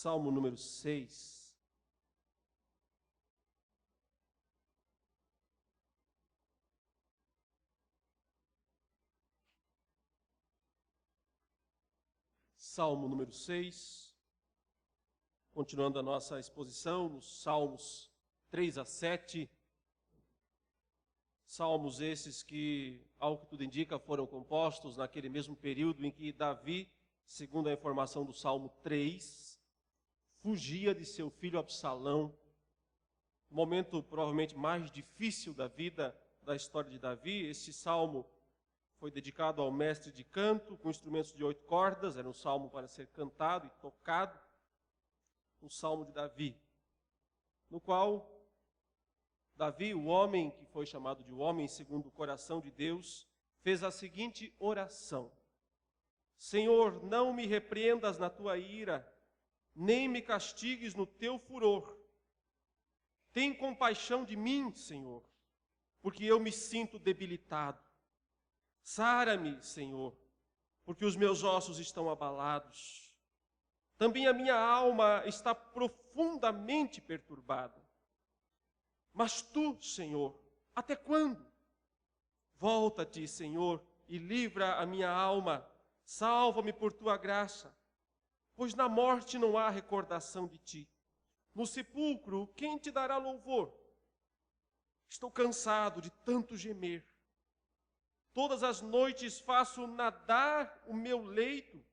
Salmo número 6. Salmo número 6. Continuando a nossa exposição nos Salmos 3 a 7. Salmos esses que, ao que tudo indica, foram compostos naquele mesmo período em que Davi, segundo a informação do Salmo 3, fugia de seu filho Absalão. O momento provavelmente mais difícil da vida, da história de Davi. Este salmo foi dedicado ao mestre de canto, com instrumentos de 8 cordas. Era um salmo para ser cantado e tocado. Um salmo de Davi, no qual Davi, o homem que foi chamado de o homem segundo o coração de Deus, fez a seguinte oração: Senhor, não me repreendas na tua ira, nem me castigues no teu furor. Tem compaixão de mim, Senhor, porque eu me sinto debilitado. Sara-me, Senhor, porque os meus ossos estão abalados. Também a minha alma está profundamente perturbada. Mas tu, Senhor, até quando? Volta-te, Senhor, e livra a minha alma. Salva-me por tua graça. Pois na morte não há recordação de ti. No sepulcro, quem te dará louvor? Estou cansado de tanto gemer. Todas as noites faço nadar o meu leito.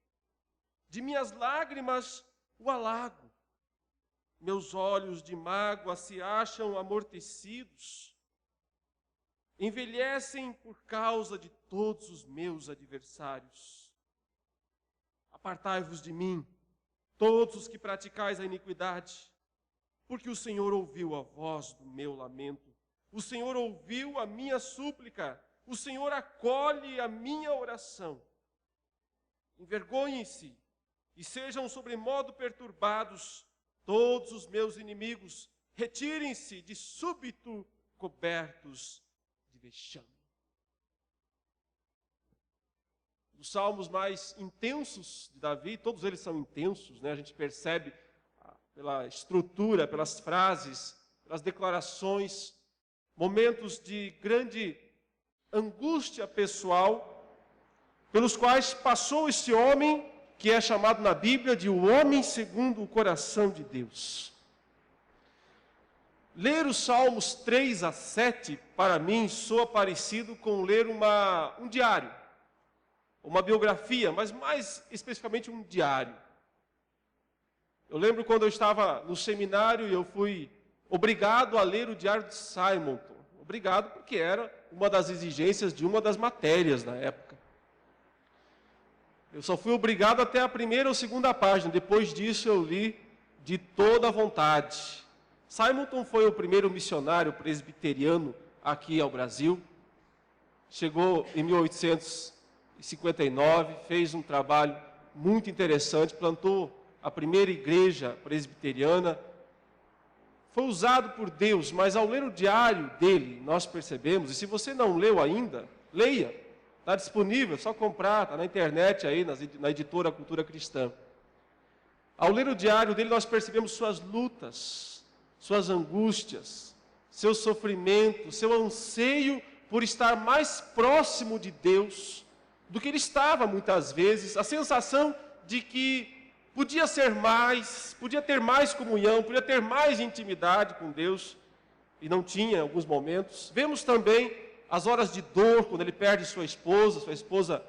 De minhas lágrimas o alago. Meus olhos de mágoa se acham amortecidos. Envelhecem por causa de todos os meus adversários. Apartai-vos de mim, todos os que praticais a iniquidade, porque o Senhor ouviu a voz do meu lamento. O Senhor ouviu a minha súplica. O Senhor acolhe a minha oração. Envergonhem-se e sejam sobremodo perturbados todos os meus inimigos. Retirem-se de súbito cobertos de vexame. Os salmos mais intensos de Davi, todos eles são intensos, né? A gente percebe pela estrutura, pelas frases, pelas declarações, momentos de grande angústia pessoal, pelos quais passou este homem, que é chamado na Bíblia de o homem segundo o coração de Deus. Ler os Salmos 3 a 7, para mim, soa parecido com ler um diário. Uma biografia, mas mais especificamente um diário. Eu lembro quando eu estava no seminário e eu fui obrigado a ler o Diário de Simonton. Obrigado porque era uma das exigências de uma das matérias na época. Eu só fui obrigado até a primeira ou segunda página. Depois disso eu li de toda a vontade. Simonton foi o primeiro missionário presbiteriano aqui ao Brasil. Chegou em 1859, fez um trabalho muito interessante, plantou a primeira igreja presbiteriana. Foi usado por Deus, mas ao ler o diário dele, nós percebemos, e se você não leu ainda, leia. Está disponível, é só comprar, está na internet aí, na editora Cultura Cristã. Ao ler o diário dele, nós percebemos suas lutas, suas angústias, seu sofrimento, seu anseio por estar mais próximo de Deus do que ele estava muitas vezes, a sensação de que podia ser mais, podia ter mais comunhão, podia ter mais intimidade com Deus, e não tinha em alguns momentos. Vemos também as horas de dor, quando ele perde sua esposa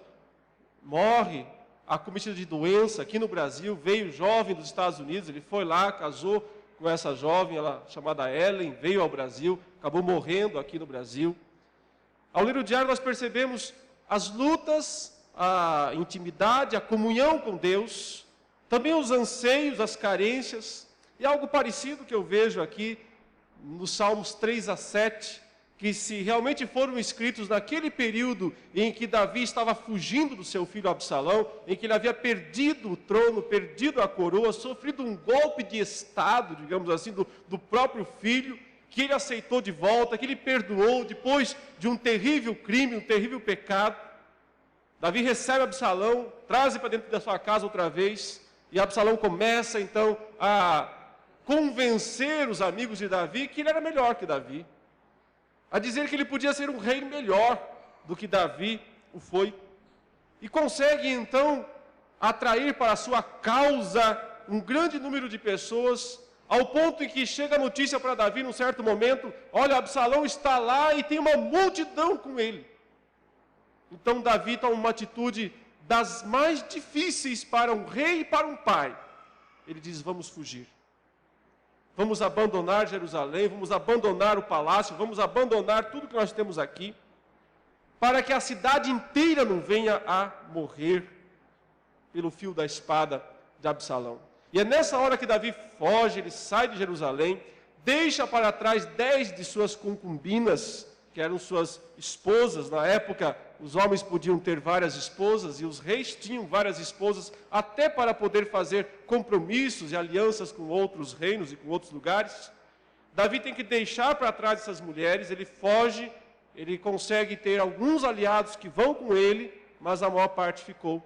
morre, acometida de doença aqui no Brasil, veio jovem dos Estados Unidos, ele foi lá, casou com essa jovem, ela chamada Ellen, veio ao Brasil, acabou morrendo aqui no Brasil. Ao ler o diário nós percebemos as lutas, a intimidade, a comunhão com Deus, também os anseios, as carências, e algo parecido que eu vejo aqui nos Salmos 3 a 7, que se realmente foram escritos naquele período em que Davi estava fugindo do seu filho Absalão, em que ele havia perdido o trono, perdido a coroa, sofrido um golpe de estado, digamos assim, do próprio filho, que ele aceitou de volta, que ele perdoou depois de um terrível crime, um terrível pecado. Davi recebe Absalão, traz para dentro da sua casa outra vez, E Absalão começa então a convencer os amigos de Davi que ele era melhor que Davi, a dizer que ele podia ser um rei melhor do que Davi o foi, e consegue então atrair para a sua causa um grande número de pessoas, ao ponto em que chega a notícia para Davi num certo momento: olha, Absalão está lá e tem uma multidão com ele. Então Davi toma uma atitude das mais difíceis para um rei e para um pai. Ele diz: vamos fugir. Vamos abandonar Jerusalém, vamos abandonar o palácio, vamos abandonar tudo que nós temos aqui, para que a cidade inteira não venha a morrer pelo fio da espada de Absalão. E é nessa hora que Davi foge, ele sai de Jerusalém, deixa para trás 10 de suas concubinas, que eram suas esposas. Na época, os homens podiam ter várias esposas, e os reis tinham várias esposas, até para poder fazer compromissos e alianças com outros reinos e com outros lugares. Davi tem que deixar para trás essas mulheres, ele foge, ele consegue ter alguns aliados que vão com ele, mas a maior parte ficou.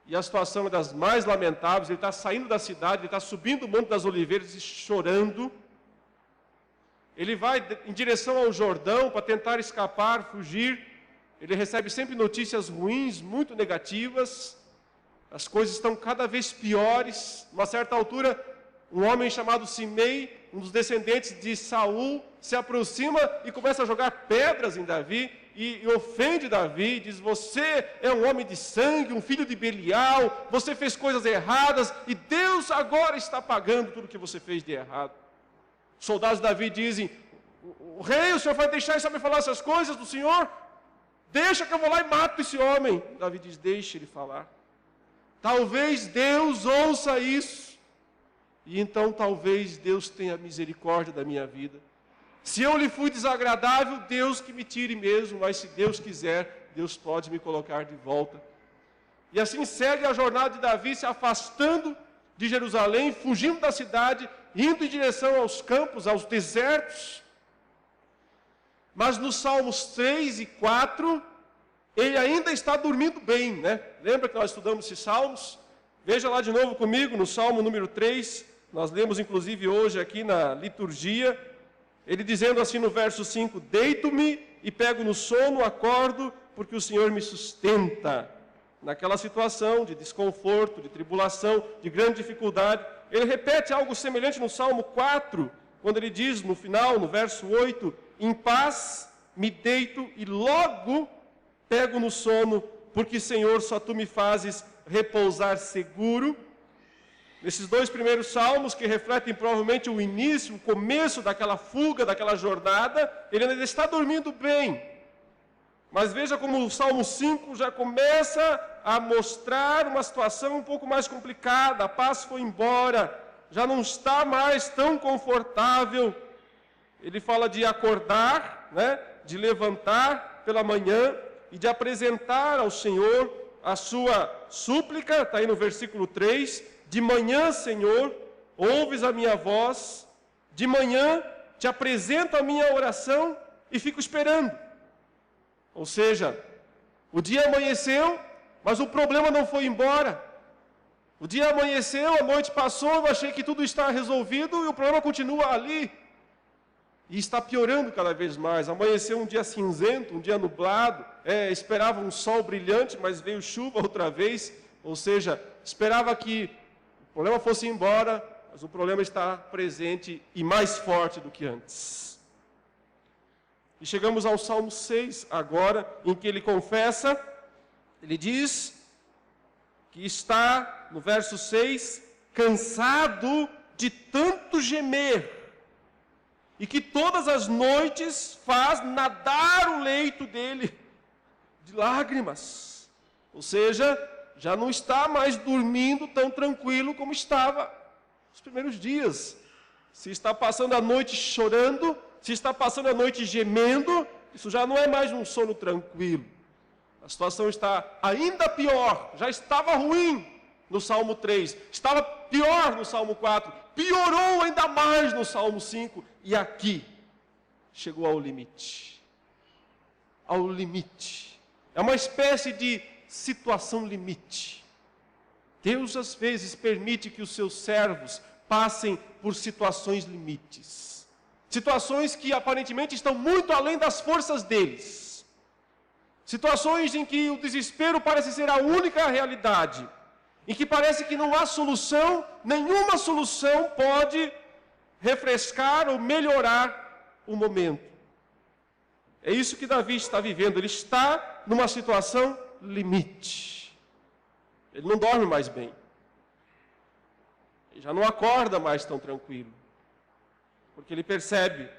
E a situação é das mais lamentáveis. Ele está saindo da cidade, ele está subindo o Monte das Oliveiras e chorando. Ele vai em direção ao Jordão para tentar escapar, fugir. Ele recebe sempre notícias ruins, muito negativas. As coisas estão cada vez piores. Uma certa altura, um homem chamado Simei, um dos descendentes de Saul, se aproxima e começa a jogar pedras em Davi e ofende Davi, diz: você é um homem de sangue, um filho de Belial, você fez coisas erradas e Deus agora está pagando tudo o que você fez de errado. Os soldados de Davi dizem: o rei, o senhor vai deixar ele saber falar essas coisas do senhor? Deixa que eu vou lá e mato esse homem. Davi diz: deixe ele falar. Talvez Deus ouça isso. E então talvez Deus tenha misericórdia da minha vida. Se eu lhe fui desagradável, Deus que me tire mesmo, mas se Deus quiser, Deus pode me colocar de volta. E assim segue a jornada de Davi, se afastando de Jerusalém, fugindo da cidade, indo em direção aos campos, aos desertos. Mas nos Salmos 3 e 4, ele ainda está dormindo bem, né? Lembra que nós estudamos esses Salmos? Veja lá de novo comigo, no Salmo número 3, nós lemos inclusive hoje aqui na liturgia, ele dizendo assim no verso 5: deito-me e pego no sono, acordo, porque o Senhor me sustenta. Naquela situação de desconforto, de tribulação, de grande dificuldade, ele repete algo semelhante no Salmo 4, quando ele diz no final, no verso 8: em paz me deito e logo pego no sono, porque, Senhor, só Tu me fazes repousar seguro. Nesses dois primeiros salmos, que refletem provavelmente o início, o começo daquela fuga, daquela jornada, ele ainda está dormindo bem. Mas veja como o Salmo 5 já começa a mostrar uma situação um pouco mais complicada. A paz foi embora, já não está mais tão confortável. Ele fala de acordar, né, de levantar pela manhã e de apresentar ao Senhor a sua súplica. Está aí no versículo 3. De manhã, Senhor, ouves a minha voz, de manhã te apresento a minha oração e fico esperando. Ou seja, o dia amanheceu, mas o problema não foi embora. O dia amanheceu, a noite passou, eu achei que tudo está resolvido e o problema continua ali. E está piorando cada vez mais. Amanheceu um dia cinzento, um dia nublado, esperava um sol brilhante, mas veio chuva outra vez. Ou seja, esperava que o problema fosse embora, mas o problema está presente e mais forte do que antes. E chegamos ao Salmo 6 agora, em que ele confessa, ele diz que está, no verso 6, cansado de tanto gemer, e que todas as noites faz nadar o leito dele de lágrimas. Ou seja, já não está mais dormindo tão tranquilo como estava nos primeiros dias. Se está passando a noite chorando, se está passando a noite gemendo, isso já não é mais um sono tranquilo. A situação está ainda pior. Já estava ruim no Salmo 3, estava pior no Salmo 4, piorou ainda mais no Salmo 5, e aqui chegou ao limite. Ao limite. É uma espécie de situação limite. Deus às vezes permite que os seus servos passem por situações limites. Situações que aparentemente estão muito além das forças deles. Situações em que o desespero parece ser a única realidade. Em que parece que não há solução, nenhuma solução pode refrescar ou melhorar o momento. É isso que Davi está vivendo. Ele está numa situação limite. Ele não dorme mais bem. Ele já não acorda mais tão tranquilo. Porque ele percebe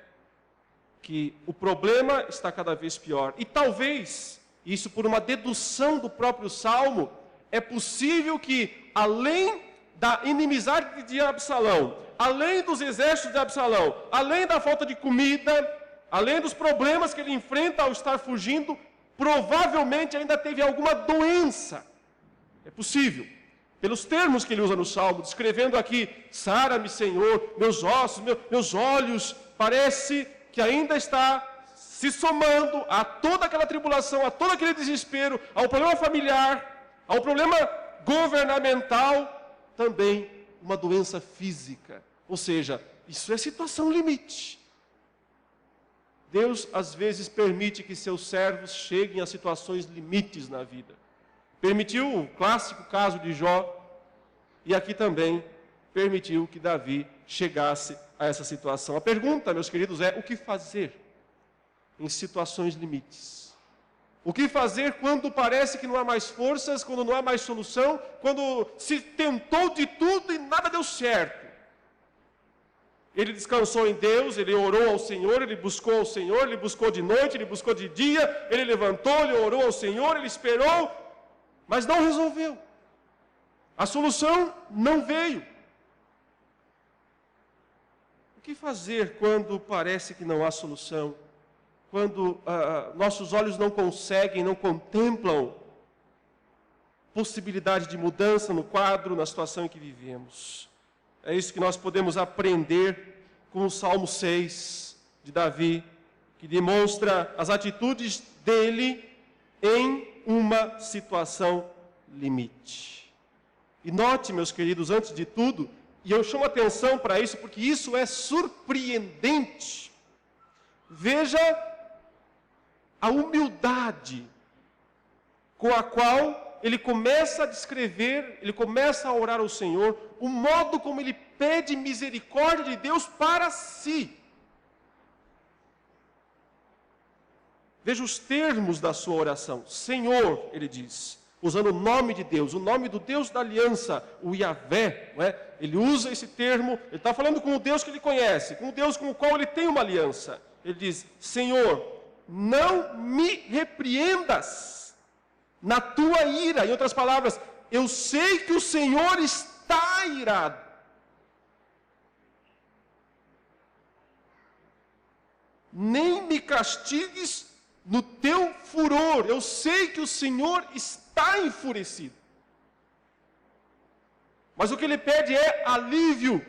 que o problema está cada vez pior. E talvez, isso por uma dedução do próprio Salmo, é possível que, além da inimizade de Absalão, além dos exércitos de Absalão, além da falta de comida, além dos problemas que ele enfrenta ao estar fugindo, provavelmente ainda teve alguma doença. É possível. Pelos termos que ele usa no Salmo, descrevendo aqui, sara-me, Senhor, meus ossos, meus olhos, parece que ainda está se somando a toda aquela tribulação, a todo aquele desespero, ao problema familiar, ao problema governamental, também uma doença física. Ou seja, isso é situação limite. Deus, às vezes, permite que seus servos cheguem a situações limites na vida. Permitiu o clássico caso de Jó, e aqui também permitiu que Davi chegasse a essa situação. A pergunta, meus queridos, é: o que fazer em situações limites? O que fazer quando parece que não há mais forças, quando não há mais solução, quando se tentou de tudo e nada deu certo? Ele descansou em Deus, ele orou ao Senhor, ele buscou ao Senhor, ele buscou de noite, ele buscou de dia, ele levantou, ele orou ao Senhor, ele esperou, mas não resolveu. A solução não veio. O que fazer quando parece que não há solução? Quando nossos olhos não conseguem, não contemplam possibilidade de mudança no quadro, na situação em que vivemos? É isso que nós podemos aprender com o Salmo 6 de Davi, que demonstra as atitudes dele em uma situação limite. E note, meus queridos, antes de tudo, e eu chamo atenção para isso porque isso é surpreendente. Veja a humildade com a qual ele começa a descrever, ele começa a orar ao Senhor, o modo como ele pede misericórdia de Deus para si. Veja os termos da sua oração. Senhor, ele diz, usando o nome de Deus, o nome do Deus da aliança, o Yahvé, não é? Ele usa esse termo, ele está falando com o Deus que ele conhece, com o Deus com o qual ele tem uma aliança. Ele diz: Senhor, não me repreendas na tua ira. Em outras palavras, eu sei que o Senhor está irado. Nem me castigues no teu furor. Eu sei que o Senhor está enfurecido. Mas o que ele pede é alívio.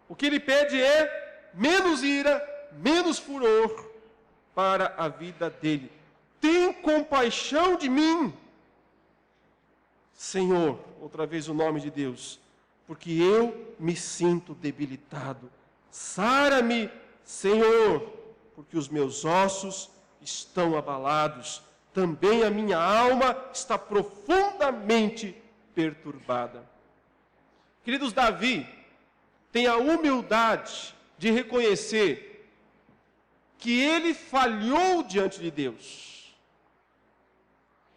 O que ele pede é menos ira, menos furor para a vida dele. Tem compaixão de mim, Senhor, outra vez o nome de Deus, porque eu me sinto debilitado. Sara-me, Senhor, porque os meus ossos estão abalados. Também a minha alma está profundamente perturbada. Queridos, Davi tem a humildade de reconhecer que ele falhou diante de Deus.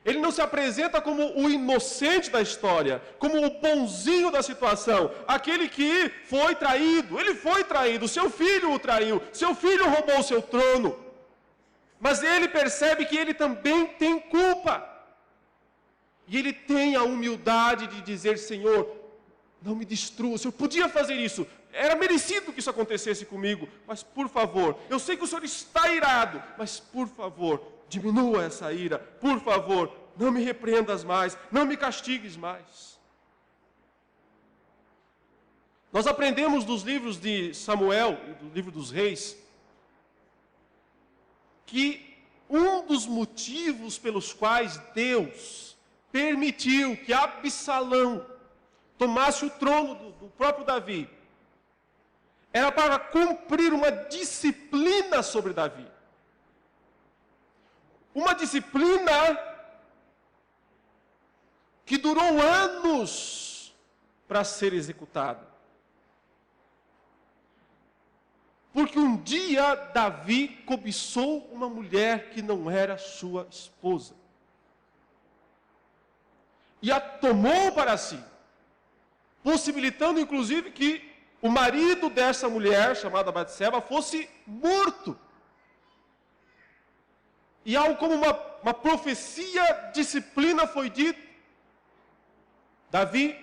Ele não se apresenta como o inocente da história, como o bonzinho da situação, aquele que foi traído. Ele foi traído, seu filho o traiu, seu filho roubou o seu trono. Mas ele percebe que ele também tem culpa. E ele tem a humildade de dizer: Senhor, não me destrua, o Senhor podia fazer isso. Era merecido que isso acontecesse comigo, mas por favor, eu sei que o Senhor está irado, mas por favor, diminua essa ira, por favor, não me repreendas mais, não me castigues mais. Nós aprendemos dos livros de Samuel e do livro dos Reis que um dos motivos pelos quais Deus permitiu que Absalão tomasse o trono do próprio Davi, era para cumprir uma disciplina sobre Davi. Uma disciplina que durou anos para ser executada. Porque um dia Davi cobiçou uma mulher que não era sua esposa. E a tomou para si, possibilitando inclusive que o marido dessa mulher, chamada Batseba, fosse morto. E algo como uma profecia, disciplina foi dito: Davi,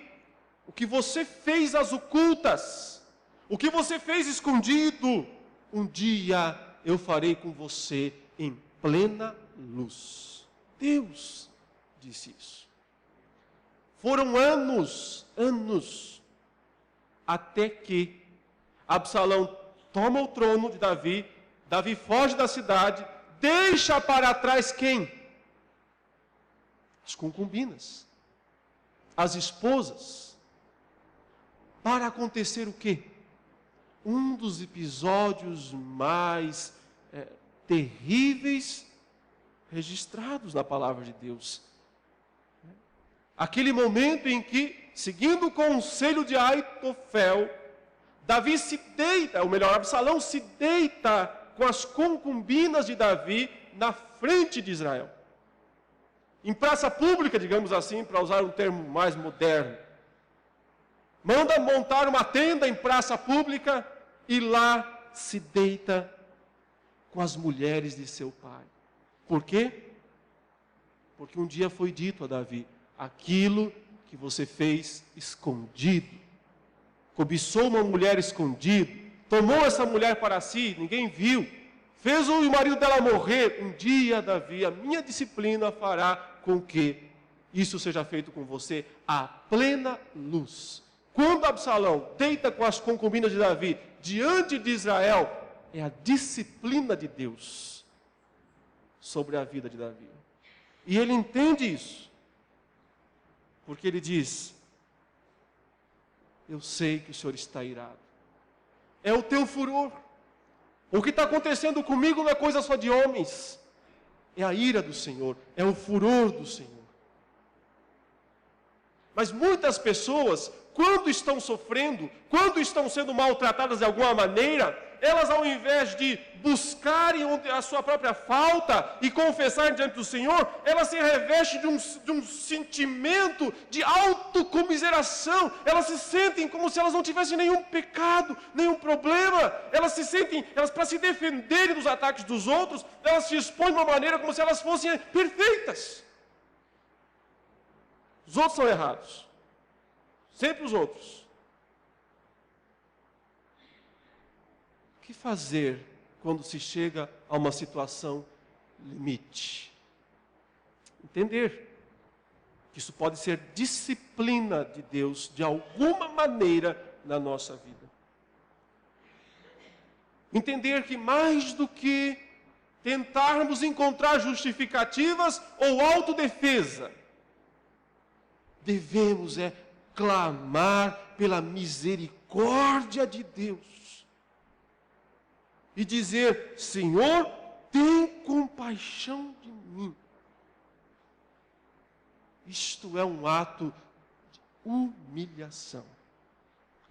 o que você fez às ocultas, o que você fez escondido, um dia eu farei com você em plena luz. Deus disse isso. Foram anos, até que Absalão toma o trono de Davi, Davi foge da cidade, deixa para trás quem? As concubinas, as esposas. Para acontecer o quê? Um dos episódios mais terríveis registrados na palavra de Deus. Aquele momento em que, seguindo o conselho de Aitofel, Davi se deita, ou melhor, Absalão se deita com as concubinas de Davi na frente de Israel. Em praça pública, digamos assim, para usar um termo mais moderno. Manda montar uma tenda em praça pública e lá se deita com as mulheres de seu pai. Por quê? Porque um dia foi dito a Davi: aquilo que você fez escondido, cobiçou uma mulher escondido, tomou essa mulher para si, ninguém viu, fez o marido dela morrer, um dia, Davi, a minha disciplina fará com que isso seja feito com você à plena luz. Quando Absalão deita com as concubinas de Davi diante de Israel, é a disciplina de Deus sobre a vida de Davi. E ele entende isso. Porque ele diz: eu sei que o Senhor está irado. É o teu furor. O que está acontecendo comigo não é coisa só de homens. É a ira do Senhor, é o furor do Senhor. Mas muitas pessoas, quando estão sofrendo, quando estão sendo maltratadas de alguma maneira, elas, ao invés de buscarem a sua própria falta e confessar diante do Senhor, elas se revestem de um sentimento de autocomiseração. Elas se sentem como se elas não tivessem nenhum pecado, nenhum problema. Elas se sentem, para se defenderem dos ataques dos outros, elas se expõem de uma maneira como se elas fossem perfeitas. Os outros são errados. Sempre os outros. O que fazer quando se chega a uma situação limite? Entender que isso pode ser disciplina de Deus de alguma maneira na nossa vida. Entender que mais do que tentarmos encontrar justificativas ou autodefesa, devemos clamar pela misericórdia de Deus. E dizer: Senhor, tem compaixão de mim. Isto é um ato de humilhação.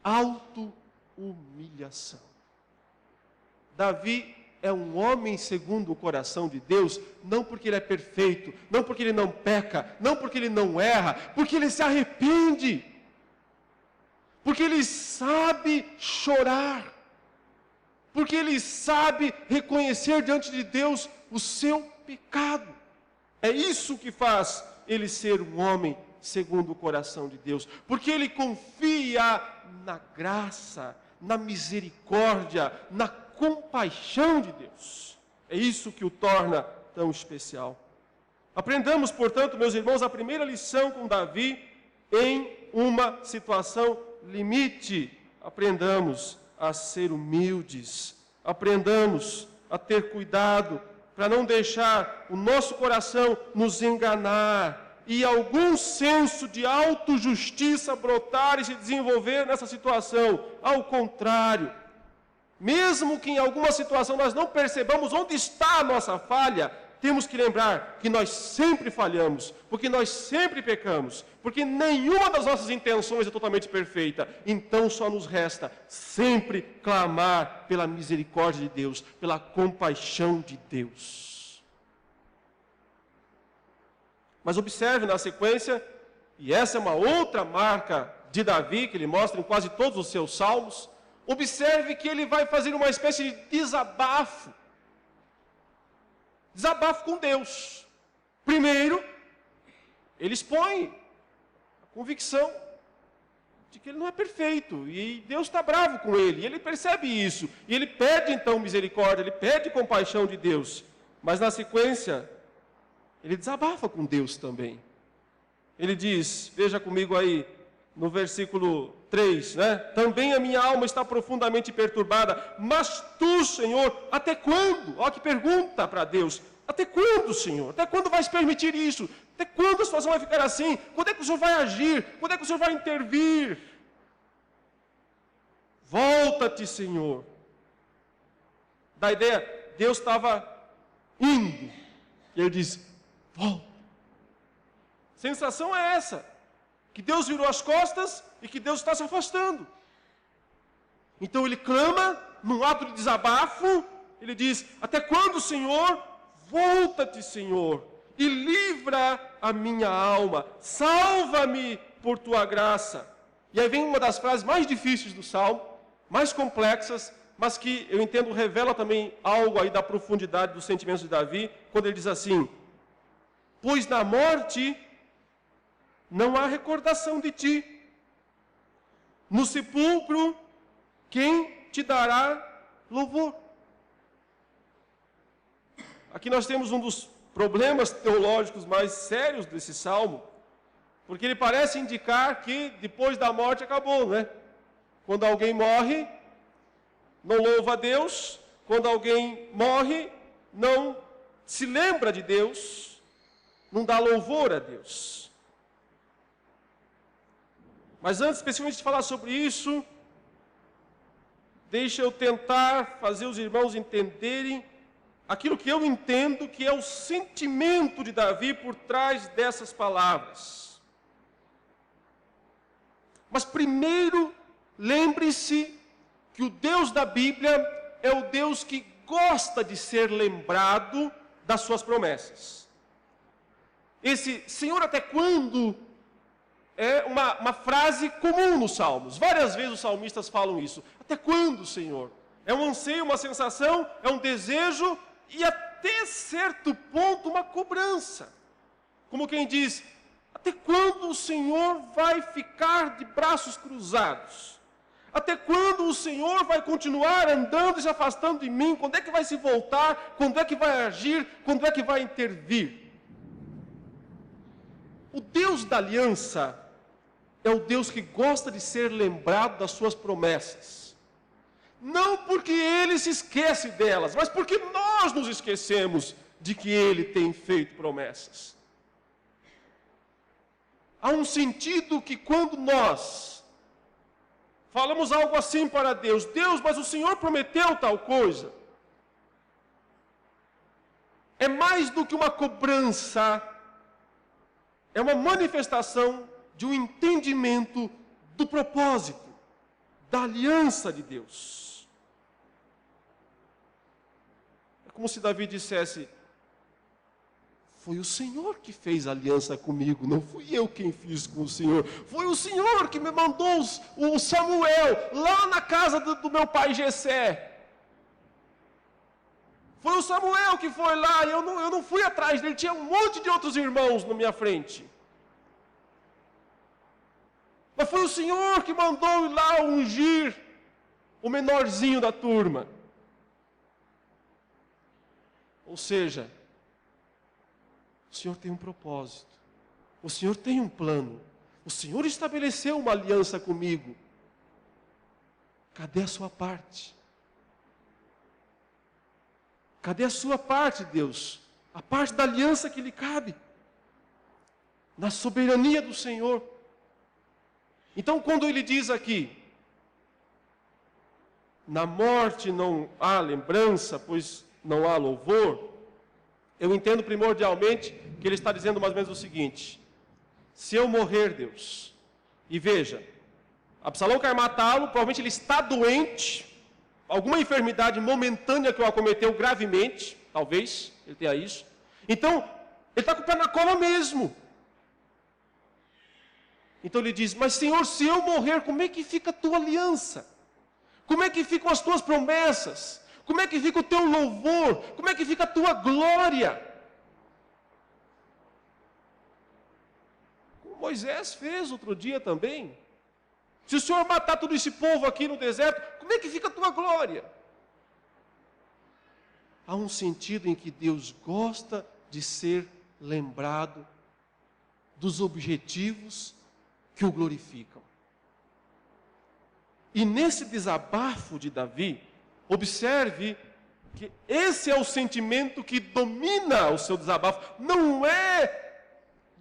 Auto-humilhação. Davi é um homem segundo o coração de Deus, não porque ele é perfeito, não porque ele não peca, não porque ele não erra, porque ele se arrepende. Porque ele sabe chorar. Porque ele sabe reconhecer diante de Deus o seu pecado. É isso que faz ele ser um homem segundo o coração de Deus. Porque ele confia na graça, na misericórdia, na compaixão de Deus. É isso que o torna tão especial. Aprendamos, portanto, meus irmãos, a primeira lição com Davi em uma situação limite. Aprendamos a ser humildes, aprendamos a ter cuidado para não deixar o nosso coração nos enganar e algum senso de autojustiça brotar e se desenvolver nessa situação. Ao contrário, mesmo que em alguma situação nós não percebamos onde está a nossa falha, temos que lembrar que nós sempre falhamos, porque nós sempre pecamos, porque nenhuma das nossas intenções é totalmente perfeita. Então só nos resta sempre clamar pela misericórdia de Deus, pela compaixão de Deus. Mas observe na sequência, e essa é uma outra marca de Davi, que ele mostra em quase todos os seus salmos, observe que ele vai fazer uma espécie de desabafo com Deus. Primeiro, ele expõe a convicção de que ele não é perfeito, e Deus está bravo com ele, e ele percebe isso, e ele pede então misericórdia, ele pede compaixão de Deus, mas na sequência, ele desabafa com Deus também. Ele diz, veja comigo aí, no versículo 3, né? Também a minha alma está profundamente perturbada, mas tu, Senhor, até quando? Olha que pergunta para Deus. Até quando, Senhor? Até quando vais permitir isso? Até quando a situação vai ficar assim? Quando é que o Senhor vai agir? Quando é que o Senhor vai intervir? Volta-te, Senhor. Da ideia, Deus estava indo. E ele diz, volta. A sensação é essa. Que Deus virou as costas e que Deus está se afastando. Então ele clama, num ato de desabafo, ele diz, até quando, Senhor? Volta-te, Senhor, e livra a minha alma, salva-me por tua graça. E aí vem uma das frases mais difíceis do Salmo, mais complexas, mas que eu entendo revela também algo aí da profundidade dos sentimentos de Davi, quando ele diz assim, pois na morte não há recordação de ti. No sepulcro, quem te dará louvor? Aqui nós temos um dos problemas teológicos mais sérios desse salmo, porque ele parece indicar que depois da morte acabou, né? Quando alguém morre, não louva a Deus. Quando alguém morre, não se lembra de Deus, não dá louvor a Deus. Mas antes, especificamente de falar sobre isso, deixa eu tentar fazer os irmãos entenderem aquilo que eu entendo que é o sentimento de Davi por trás dessas palavras. Mas primeiro, lembre-se que o Deus da Bíblia é o Deus que gosta de ser lembrado das suas promessas. Esse Senhor até quando é uma frase comum nos Salmos. Várias vezes os salmistas falam isso. Até quando, Senhor? É um anseio, uma sensação, é um desejo e até certo ponto uma cobrança. Como quem diz, até quando o Senhor vai ficar de braços cruzados? Até quando o Senhor vai continuar andando e se afastando de mim? Quando é que vai se voltar? Quando é que vai agir? Quando é que vai intervir? O Deus da aliança é o Deus que gosta de ser lembrado das suas promessas. Não porque Ele se esquece delas, mas porque nós nos esquecemos de que Ele tem feito promessas. Há um sentido que quando nós falamos algo assim para Deus, Deus, mas o Senhor prometeu tal coisa, é mais do que uma cobrança, é uma manifestação de um entendimento do propósito, da aliança de Deus. É como se Davi dissesse, foi o Senhor que fez aliança comigo, não fui eu quem fiz com o Senhor. Foi o Senhor que me mandou o Samuel lá na casa do meu pai Jessé. Foi o Samuel que foi lá, eu não fui atrás dele, tinha um monte de outros irmãos na minha frente. Mas foi o Senhor que mandou ir lá ungir o menorzinho da turma. Ou seja, o Senhor tem um propósito. O Senhor tem um plano. O Senhor estabeleceu uma aliança comigo. Cadê a sua parte? Cadê a sua parte, Deus? A parte da aliança que lhe cabe. na soberania do Senhor. Então, quando ele diz aqui, na morte não há lembrança, pois não há louvor, eu entendo primordialmente que ele está dizendo mais ou menos o seguinte: se eu morrer, Deus, e veja, Absalão quer matá-lo, provavelmente ele está doente, alguma enfermidade momentânea que o acometeu gravemente, talvez ele tenha isso. Então, ele está com o pé na cova mesmo. Então ele diz, mas Senhor, se eu morrer, como é que fica a tua aliança? Como é que ficam as tuas promessas? Como é que fica o teu louvor? Como é que fica a tua glória? Como Moisés fez outro dia também. Se o Senhor matar todo esse povo aqui no deserto, como é que fica a tua glória? Há um sentido em que Deus gosta de ser lembrado dos objetivos que o glorificam. E nesse desabafo de Davi, observe que esse é o sentimento que domina o seu desabafo. Não é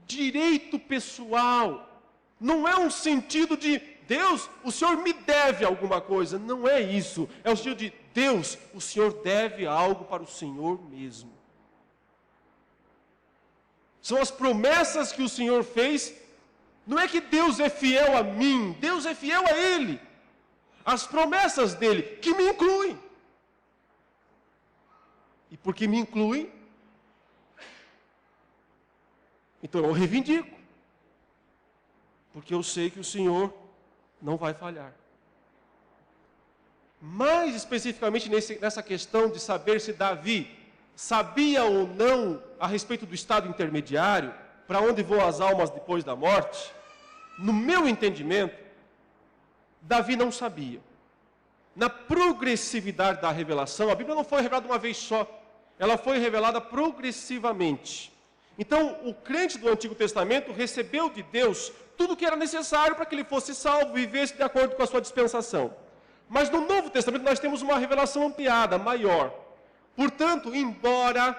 direito pessoal, não é um sentido de Deus, o Senhor me deve alguma coisa. Não é isso, é o sentido de Deus, o Senhor deve algo para o Senhor mesmo. São as promessas que o Senhor fez. Não é que Deus é fiel a mim, Deus é fiel a Ele. As promessas dele, que me incluem. E porque me incluem, então eu reivindico. Porque eu sei que o Senhor não vai falhar. Mais especificamente nessa questão de saber se Davi sabia ou não a respeito do estado intermediário, para onde vão as almas depois da morte, no meu entendimento, Davi não sabia. Na progressividade da revelação, a Bíblia não foi revelada uma vez só, ela foi revelada progressivamente. Então, o crente do Antigo Testamento recebeu de Deus tudo o que era necessário para que ele fosse salvo e vivesse de acordo com a sua dispensação. Mas no Novo Testamento nós temos uma revelação ampliada, maior. Portanto, embora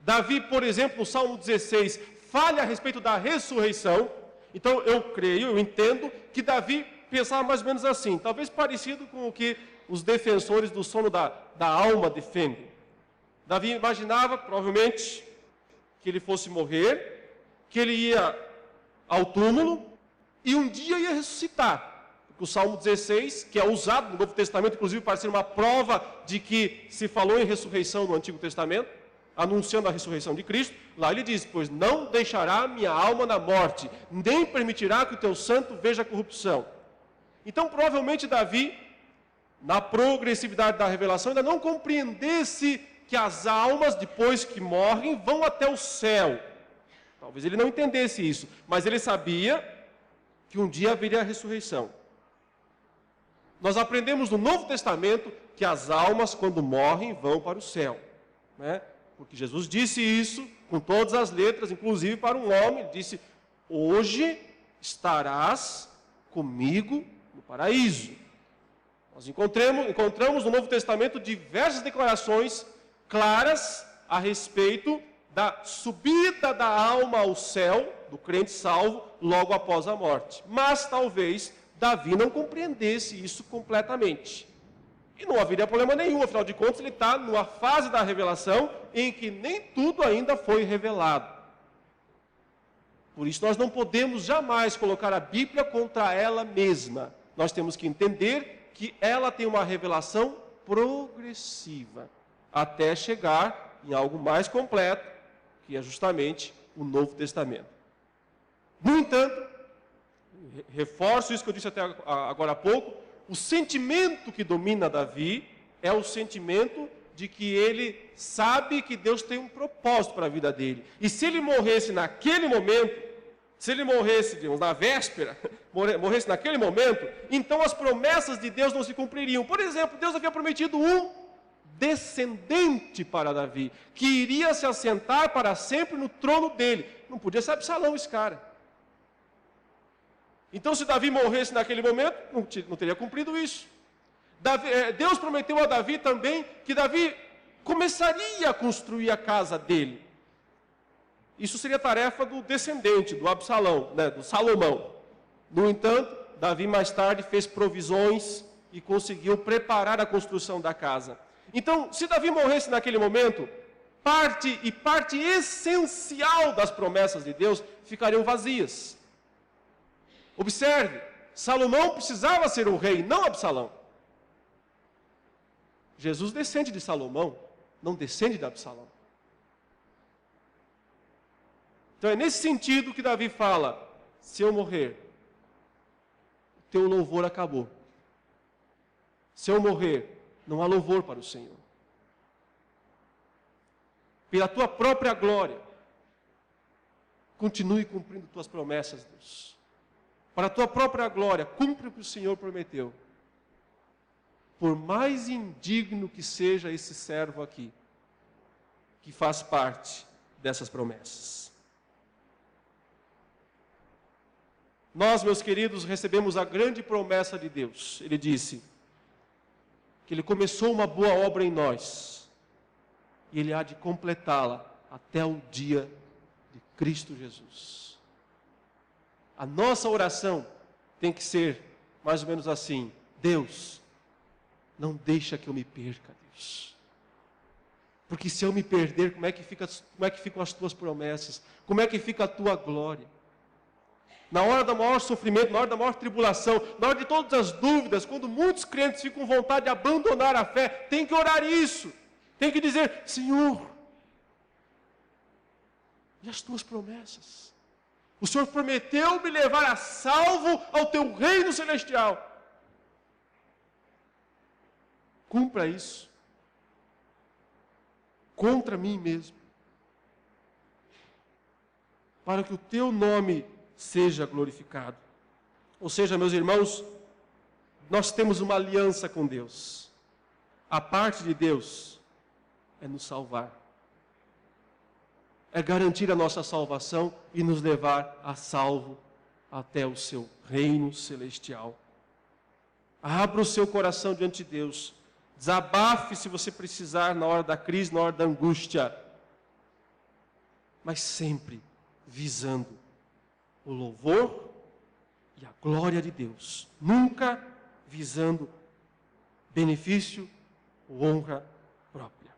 Davi, por exemplo, no Salmo 16, fale a respeito da ressurreição, então eu creio, eu entendo que Davi pensava mais ou menos assim, talvez parecido com o que os defensores do sono da alma defendem. Davi imaginava, provavelmente, que ele fosse morrer, que ele ia ao túmulo e um dia ia ressuscitar. Porque o Salmo 16, que é usado no Novo Testamento, inclusive para ser uma prova de que se falou em ressurreição no Antigo Testamento, anunciando a ressurreição de Cristo, lá ele diz, pois não deixará minha alma na morte, nem permitirá que o teu santo veja a corrupção. Então, provavelmente, Davi, na progressividade da revelação, ainda não compreendesse que as almas, depois que morrem, vão até o céu. Talvez ele não entendesse isso, mas ele sabia que um dia haveria a ressurreição. Nós aprendemos no Novo Testamento que as almas, quando morrem, vão para o céu, né? Porque Jesus disse isso com todas as letras, inclusive para um homem. Ele disse, hoje estarás comigo no paraíso. Nós encontramos no Novo Testamento diversas declarações claras a respeito da subida da alma ao céu, do crente salvo, logo após a morte. Mas talvez Davi não compreendesse isso completamente. E não haveria problema nenhum, afinal de contas ele está numa fase da revelação em que nem tudo ainda foi revelado. Por isso nós não podemos jamais colocar a Bíblia contra ela mesma. Nós temos que entender que ela tem uma revelação progressiva, até chegar em algo mais completo, que é justamente o Novo Testamento. No entanto, reforço isso que eu disse até agora há pouco, o sentimento que domina Davi é o sentimento de que ele sabe que Deus tem um propósito para a vida dele. E se ele morresse naquele momento, se ele morresse, digamos, na véspera, morresse naquele momento, então as promessas de Deus não se cumpririam. Por exemplo, Deus havia prometido um descendente para Davi, que iria se assentar para sempre no trono dele. Não podia ser Absalão esse cara. Então, se Davi morresse naquele momento, não teria cumprido isso. Deus prometeu a Davi também que Davi começaria a construir a casa dele. Isso seria tarefa do descendente, do Absalão, né, do Salomão. No entanto, Davi mais tarde fez provisões e conseguiu preparar a construção da casa. Então, se Davi morresse naquele momento, parte essencial das promessas de Deus ficariam vazias. Observe, Salomão precisava ser o rei, não Absalão. Jesus descende de Salomão, não descende de Absalão. Então é nesse sentido que Davi fala: se eu morrer, o teu louvor acabou. Se eu morrer, não há louvor para o Senhor. Pela tua própria glória, continue cumprindo tuas promessas, Deus. Para a tua própria glória, cumpre o que o Senhor prometeu. Por mais indigno que seja esse servo aqui, que faz parte dessas promessas. Nós, meus queridos, recebemos a grande promessa de Deus. Ele disse que Ele começou uma boa obra em nós, e Ele há de completá-la até o dia de Cristo Jesus. A nossa oração tem que ser mais ou menos assim: Deus, não deixa que eu me perca, Deus. Porque se eu me perder, como é que ficam as tuas promessas? Como é que fica a tua glória? Na hora do maior sofrimento, na hora da maior tribulação, na hora de todas as dúvidas, quando muitos crentes ficam com vontade de abandonar a fé, tem que orar isso. Tem que dizer: Senhor, e as tuas promessas? O Senhor prometeu me levar a salvo ao teu reino celestial. Cumpra isso. Contra mim mesmo. Para que o teu nome seja glorificado. Ou seja, meus irmãos, nós temos uma aliança com Deus. A parte de Deus é nos salvar. É garantir a nossa salvação e nos levar a salvo até o seu reino celestial. Abra o seu coração diante de Deus. Desabafe se você precisar na hora da crise, na hora da angústia. Mas sempre visando o louvor e a glória de Deus. Nunca visando benefício ou honra própria.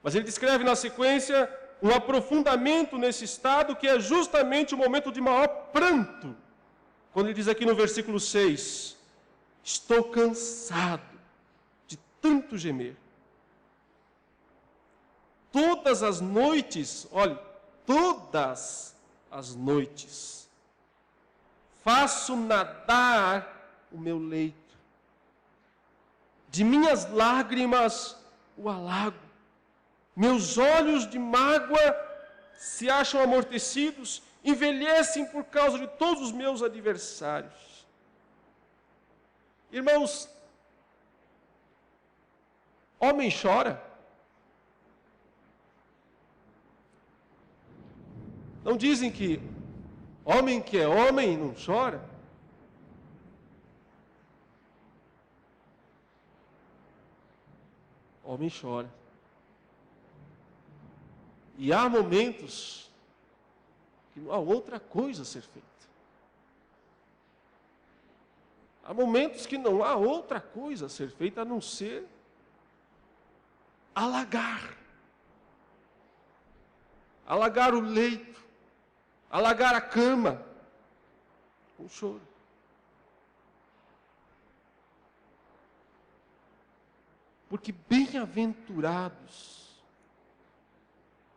Mas ele descreve na sequência um aprofundamento nesse estado que é justamente o momento de maior pranto. Quando ele diz aqui no versículo 6, estou cansado de tanto gemer. Todas as noites, olhe, todas as noites, faço nadar o meu leito. De minhas lágrimas o alago. Meus olhos de mágoa se acham amortecidos, envelhecem por causa de todos os meus adversários. Irmãos, homem chora? Não dizem que homem que é homem não chora? Homem chora. E há momentos que não há outra coisa a ser feita. Há momentos que não há outra coisa a ser feita a não ser alagar. Alagar o leito. Alagar a cama. Com choro. Porque bem-aventurados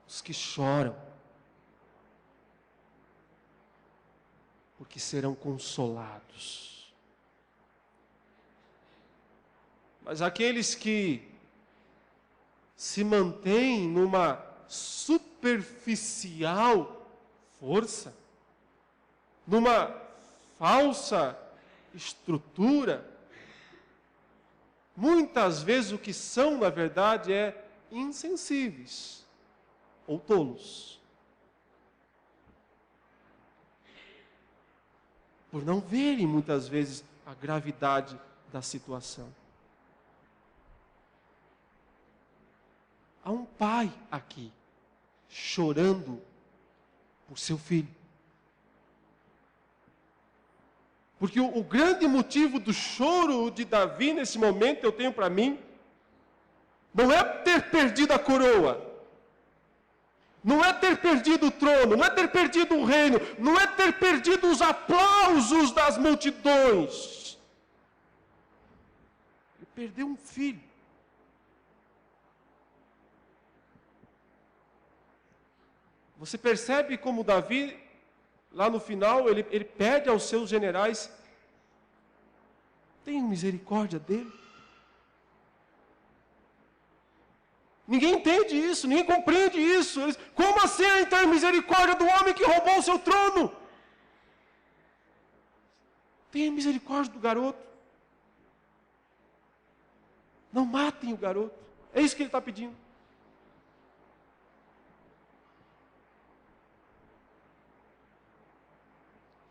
os que choram, porque serão consolados. Mas aqueles que se mantêm numa superficial força, numa falsa estrutura, muitas vezes o que são, na verdade, é insensíveis ou tolos. Por não verem, muitas vezes, a gravidade da situação. Há um pai aqui, chorando por seu filho. Porque o grande motivo do choro de Davi nesse momento, eu tenho para mim, não é ter perdido a coroa, não é ter perdido o trono, não é ter perdido o reino, não é ter perdido os aplausos das multidões. Ele perdeu um filho. Você percebe como Davi, lá no final, ele pede aos seus generais: tenham misericórdia dele. Ninguém entende isso, ninguém compreende isso. Como assim ter misericórdia do homem que roubou o seu trono? Tenha misericórdia do garoto. Não matem o garoto. É isso que ele está pedindo.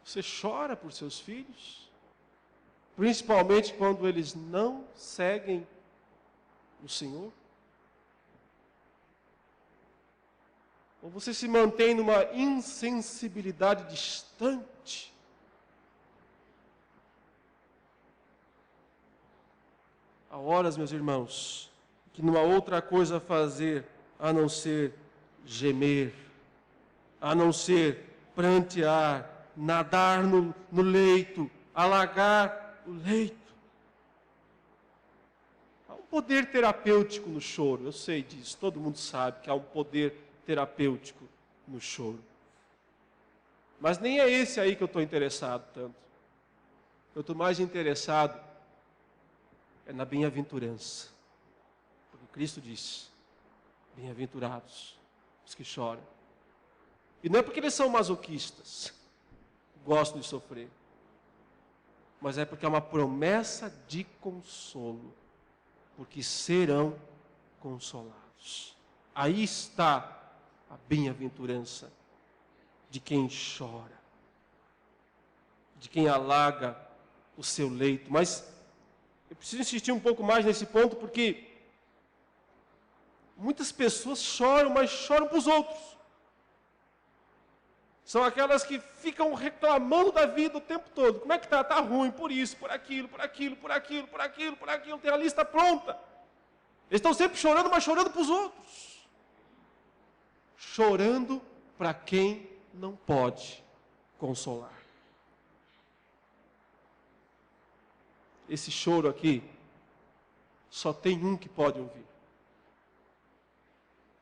Você chora por seus filhos, principalmente quando eles não seguem o Senhor? Ou você se mantém numa insensibilidade distante? Há horas, meus irmãos, que não há outra coisa a fazer a não ser gemer, a não ser prantear, nadar no leito, alagar o leito. Há um poder terapêutico no choro, eu sei disso, todo mundo sabe que há um poder terapêutico no choro. Mas nem é esse aí que eu estou interessado tanto. Eu estou mais interessado na bem-aventurança. Porque Cristo disse: bem-aventurados os que choram. E não é porque eles são masoquistas, gostam de sofrer, mas é porque é uma promessa de consolo, porque serão consolados. Aí está a bem-aventurança de quem chora, de quem alaga o seu leito. Mas eu preciso insistir um pouco mais nesse ponto, porque muitas pessoas choram, mas choram para os outros. São aquelas que ficam reclamando da vida o tempo todo. Como é que está? Está ruim, por isso, por aquilo, por aquilo, por aquilo, por aquilo, por aquilo. Tem a lista pronta. Eles estão sempre chorando, mas chorando para os outros. Chorando para quem não pode consolar. Esse choro aqui, só tem um que pode ouvir.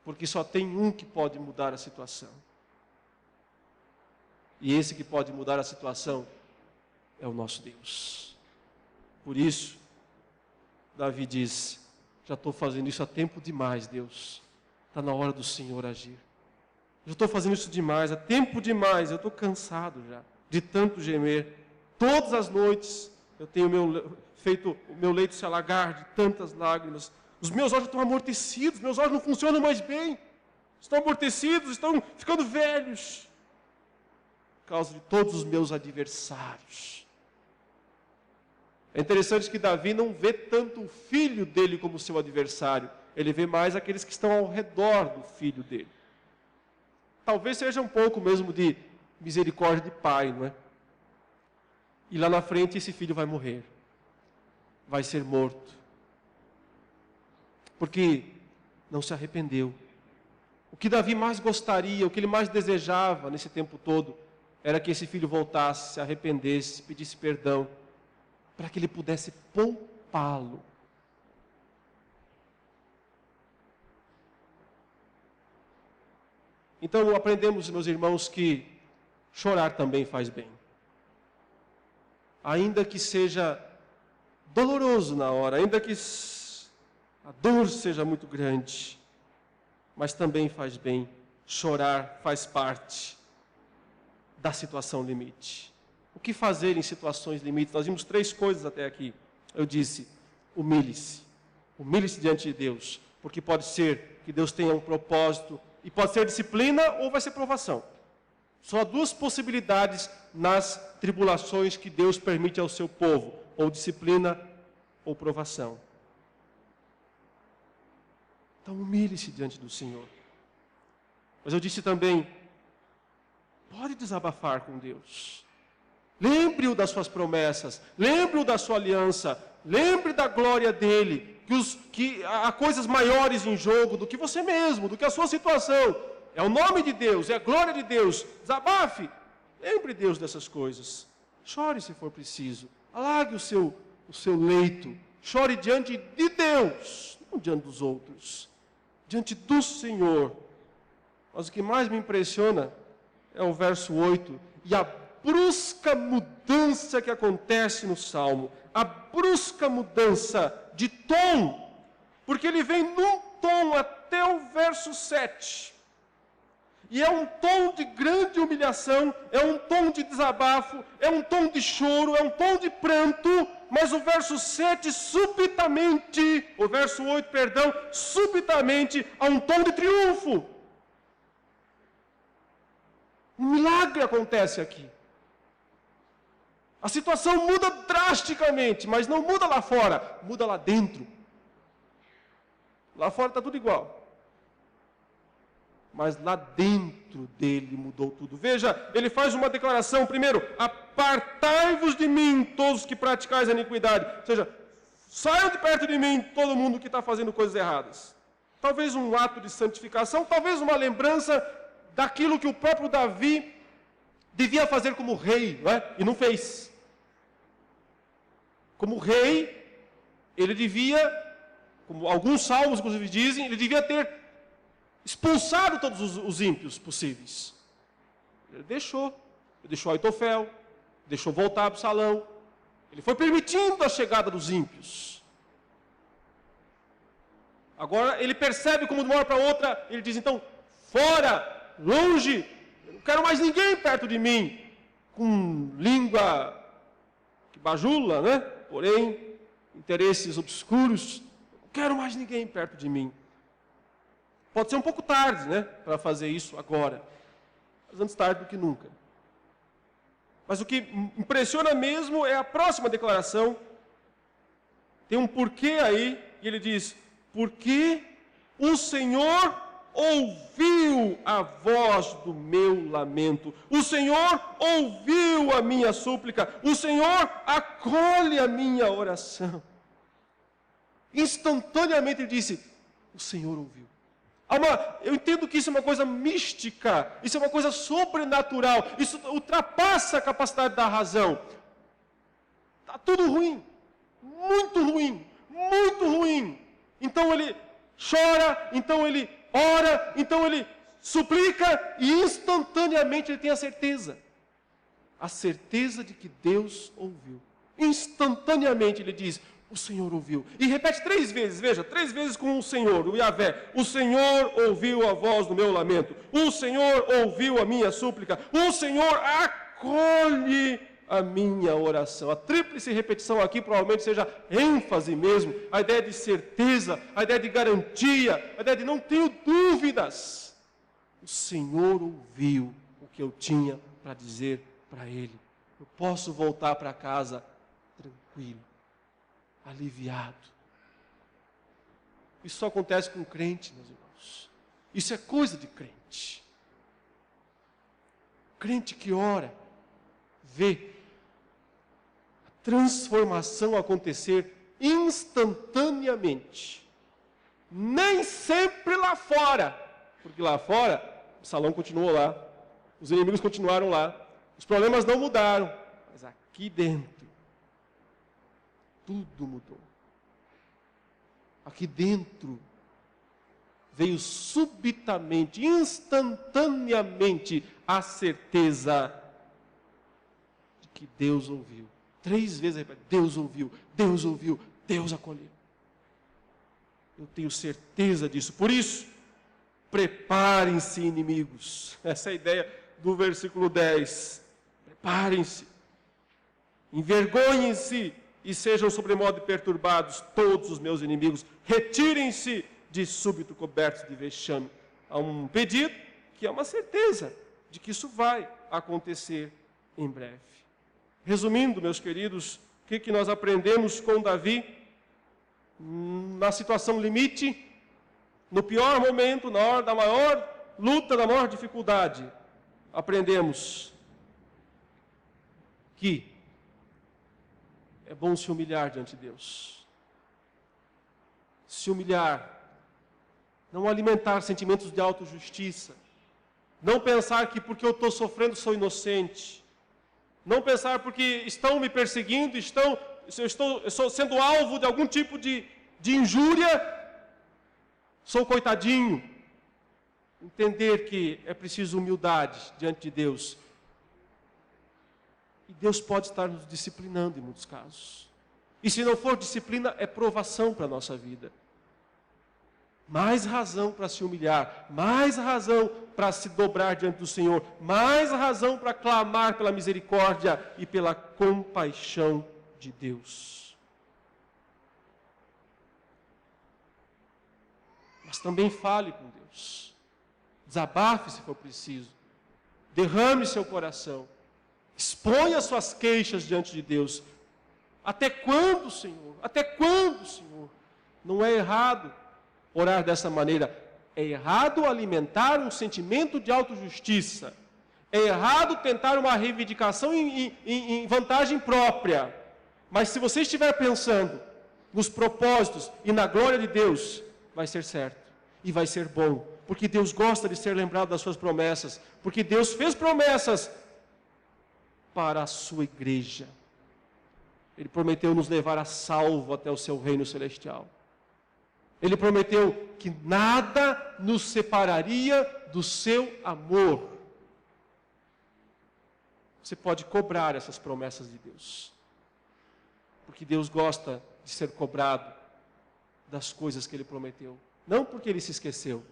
Porque só tem um que pode mudar a situação. E esse que pode mudar a situação é o nosso Deus. Por isso, Davi diz: já estou fazendo isso há tempo demais, Deus. Está na hora do Senhor agir. Já estou fazendo isso demais, há tempo demais. Eu estou cansado já de tanto gemer. Todas as noites eu tenho feito o meu leito se alagar de tantas lágrimas. Os meus olhos estão amortecidos, meus olhos não funcionam mais bem. Estão amortecidos, estão ficando velhos. Por causa de todos os meus adversários. É interessante que Davi não vê tanto o filho dele como seu adversário. Ele vê mais aqueles que estão ao redor do filho dele. Talvez seja um pouco mesmo de misericórdia de pai, não é? E lá na frente esse filho vai morrer. Vai ser morto. Porque não se arrependeu. O que Davi mais gostaria, o que ele mais desejava nesse tempo todo, era que esse filho voltasse, se arrependesse, pedisse perdão, para que ele pudesse poupá-lo. Então aprendemos, meus irmãos, que chorar também faz bem. Ainda que seja doloroso na hora, ainda que a dor seja muito grande, mas também faz bem. Chorar faz parte da situação limite. O que fazer em situações limites? Nós vimos 3 coisas até aqui. Eu disse: humilhe-se. Humilhe-se diante de Deus, porque pode ser que Deus tenha um propósito, e pode ser disciplina ou vai ser provação. Só há 2 possibilidades nas tribulações que Deus permite ao seu povo: ou disciplina ou provação. Então humilhe-se diante do Senhor. Mas eu disse também, pode desabafar com Deus. Lembre-o das suas promessas, lembre-o da sua aliança, lembre da glória dele, que há coisas maiores em jogo do que você mesmo, do que a sua situação. É o nome de Deus, é a glória de Deus. Desabafe, lembre Deus dessas coisas. Chore se for preciso, alargue o seu leito, chore diante de Deus, não diante dos outros, diante do Senhor. Mas o que mais me impressiona é o verso 8, e a brusca mudança que acontece no Salmo, a brusca mudança de tom, porque ele vem num tom até o verso 7, e é um tom de grande humilhação, é um tom de desabafo, é um tom de choro, é um tom de pranto, mas o verso 7 subitamente, o verso 8, perdão, subitamente há um tom de triunfo. Um milagre acontece aqui. A situação muda drasticamente, mas não muda lá fora, muda lá dentro. Lá fora está tudo igual. Mas lá dentro dele mudou tudo. Veja, ele faz uma declaração, primeiro, apartai-vos de mim, todos os que praticais a iniquidade. Ou seja, saiam de perto de mim, todo mundo que está fazendo coisas erradas. Talvez um ato de santificação, talvez uma lembrança daquilo que o próprio Davi devia fazer como rei, não é? E não fez. Como rei, ele devia, como alguns salmos inclusive dizem, ele devia ter expulsado todos os ímpios possíveis. Ele deixou Aitofel, deixou voltar Absalão, ele foi permitindo a chegada dos ímpios. Agora ele percebe como de uma hora para outra, ele diz então, fora, longe, eu não quero mais ninguém perto de mim, com língua que bajula, né? Porém, interesses obscuros, não quero mais ninguém perto de mim. Pode ser um pouco tarde, né, para fazer isso agora, mas antes tarde do que nunca. Mas o que impressiona mesmo é a próxima declaração. Tem um porquê aí, e ele diz, porque o Senhor ouviu a voz do meu lamento, o Senhor ouviu a minha súplica, o Senhor acolhe a minha oração. Instantaneamente ele disse, o Senhor ouviu. Eu entendo que isso é uma coisa mística, isso é uma coisa sobrenatural, isso ultrapassa a capacidade da razão. Está tudo ruim, muito ruim, muito ruim. Então ele chora, então ele ora, então ele suplica e instantaneamente ele tem a certeza de que Deus ouviu. Instantaneamente ele diz, o Senhor ouviu. E repete 3 vezes, veja, 3 vezes com o Senhor, o Yahvé. O Senhor ouviu a voz do meu lamento. O Senhor ouviu a minha súplica. O Senhor acolhe a minha oração. A tríplice repetição aqui provavelmente seja ênfase mesmo, a ideia de certeza, a ideia de garantia, a ideia de não tenho dúvidas. O Senhor ouviu o que eu tinha para dizer para Ele. Eu posso voltar para casa tranquilo, aliviado. Isso só acontece com o crente, meus irmãos. Isso é coisa de crente. Crente que ora, vê a transformação acontecer instantaneamente. Nem sempre lá fora, porque lá fora o salão continuou lá, os inimigos continuaram lá, os problemas não mudaram, mas aqui dentro tudo mudou. Aqui dentro veio subitamente, instantaneamente, a certeza de que Deus ouviu. 3 vezes, repete, Deus ouviu, Deus ouviu, Deus acolheu. Eu tenho certeza disso. Por isso, preparem-se, inimigos. Essa é a ideia do versículo 10. Preparem-se, envergonhem-se, e sejam sobremodo perturbados todos os meus inimigos. Retirem-se de súbito cobertos de vexame. Há um pedido que é uma certeza de que isso vai acontecer em breve. Resumindo, meus queridos, o que nós aprendemos com Davi? Na situação limite, no pior momento, na hora da maior luta, na maior dificuldade, aprendemos que é bom se humilhar diante de Deus. Se humilhar, não alimentar sentimentos de autojustiça, não pensar que porque eu estou sofrendo sou inocente, não pensar porque estão me perseguindo, eu estou sendo alvo de algum tipo de injúria, sou coitadinho. Entender que é preciso humildade diante de Deus. E Deus pode estar nos disciplinando em muitos casos. E se não for disciplina, é provação para a nossa vida. Mais razão para se humilhar, mais razão para se dobrar diante do Senhor, mais razão para clamar pela misericórdia e pela compaixão de Deus. Mas também fale com Deus. Desabafe se for preciso. Derrame seu coração. Exponha suas queixas diante de Deus. Até quando, Senhor? Até quando, Senhor? Não é errado orar dessa maneira. É errado alimentar um sentimento de autojustiça. É errado tentar uma reivindicação em vantagem própria. Mas se você estiver pensando nos propósitos e na glória de Deus, vai ser certo e vai ser bom. Porque Deus gosta de ser lembrado das suas promessas. Porque Deus fez promessas para a sua igreja. Ele prometeu nos levar a salvo até o seu reino celestial. Ele prometeu que nada nos separaria do seu amor. Você pode cobrar essas promessas de Deus. Porque Deus gosta de ser cobrado das coisas que Ele prometeu. Não porque Ele se esqueceu,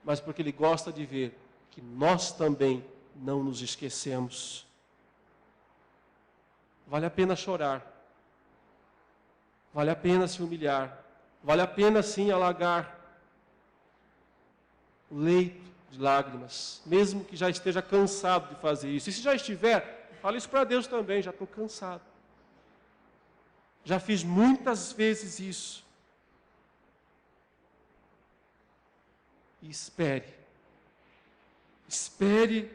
mas porque Ele gosta de ver que nós também não nos esquecemos. Vale a pena chorar. Vale a pena se humilhar. Vale a pena sim alagar o leito de lágrimas, mesmo que já esteja cansado de fazer isso. E se já estiver, fale isso para Deus também, já estou cansado. Já fiz muitas vezes isso. E espere. Espere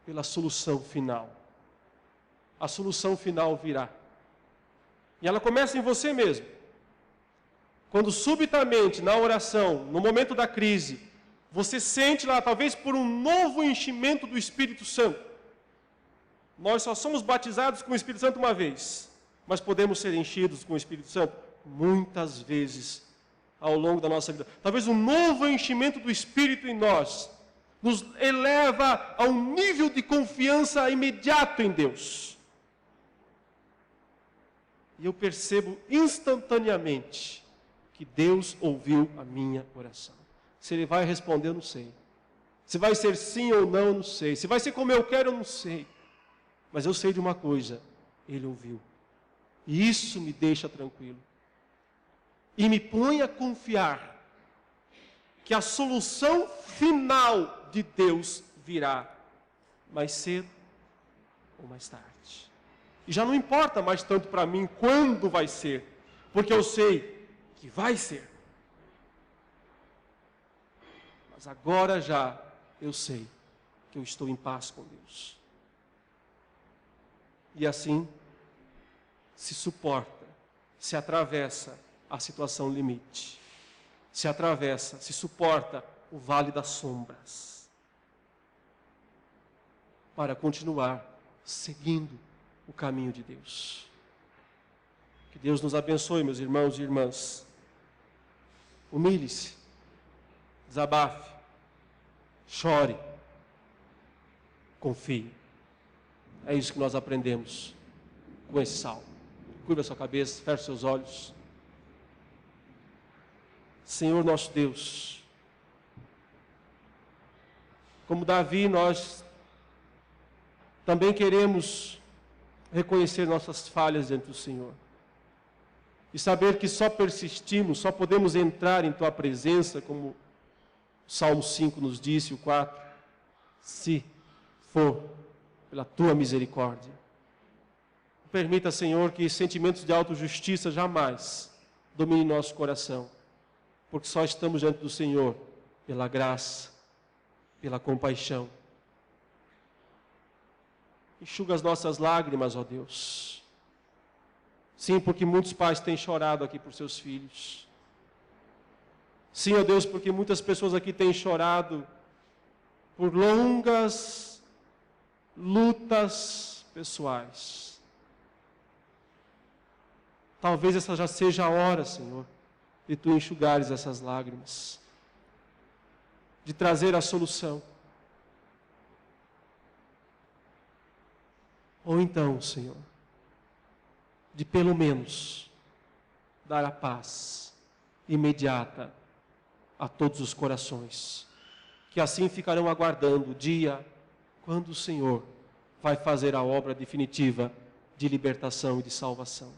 pela solução final. A solução final virá. E ela começa em você mesmo. Quando subitamente, na oração, no momento da crise, você sente lá, talvez por um novo enchimento do Espírito Santo. Nós só somos batizados com o Espírito Santo uma vez, mas podemos ser enchidos com o Espírito Santo muitas vezes ao longo da nossa vida. Talvez um novo enchimento do Espírito em nós nos eleva a um nível de confiança imediato em Deus. E eu percebo instantaneamente que Deus ouviu a minha oração. Se Ele vai responder, eu não sei. Se vai ser sim ou não, eu não sei. Se vai ser como eu quero, eu não sei. Mas eu sei de uma coisa, Ele ouviu. E isso me deixa tranquilo. E me põe a confiar que a solução final de Deus virá mais cedo ou mais tarde. E já não importa mais tanto para mim quando vai ser, porque eu sei que vai ser. Mas agora já eu sei que eu estou em paz com Deus. E assim se suporta, se atravessa a situação limite. Se atravessa, se suporta o vale das sombras. Para continuar seguindo o caminho de Deus. Que Deus nos abençoe, meus irmãos e irmãs. Humilhe-se, desabafe, chore, confie. É isso que nós aprendemos com esse salmo. Curva a sua cabeça, feche seus olhos. Senhor nosso Deus, como Davi, nós também queremos reconhecer nossas falhas diante do Senhor. E saber que só persistimos, só podemos entrar em Tua presença, como o Salmo 5 nos disse, o 4, se for pela Tua misericórdia. Permita, Senhor, que sentimentos de autojustiça jamais dominem nosso coração, porque só estamos diante do Senhor pela graça, pela compaixão. Enxuga as nossas lágrimas, ó Deus. Sim, porque muitos pais têm chorado aqui por seus filhos. Sim, ó Deus, porque muitas pessoas aqui têm chorado por longas lutas pessoais. Talvez essa já seja a hora, Senhor, de Tu enxugares essas lágrimas, de trazer a solução. Ou então, Senhor, de pelo menos dar a paz imediata a todos os corações, que assim ficarão aguardando o dia quando o Senhor vai fazer a obra definitiva de libertação e de salvação.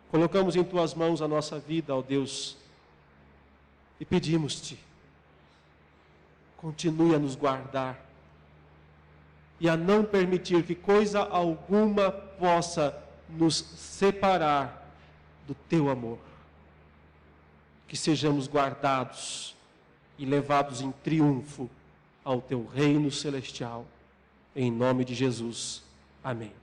Colocamos em Tuas mãos a nossa vida, ó Deus, e pedimos-Te, continue a nos guardar e a não permitir que coisa alguma possa nos separar do Teu amor. Que sejamos guardados e levados em triunfo ao Teu reino celestial. Em nome de Jesus. Amém.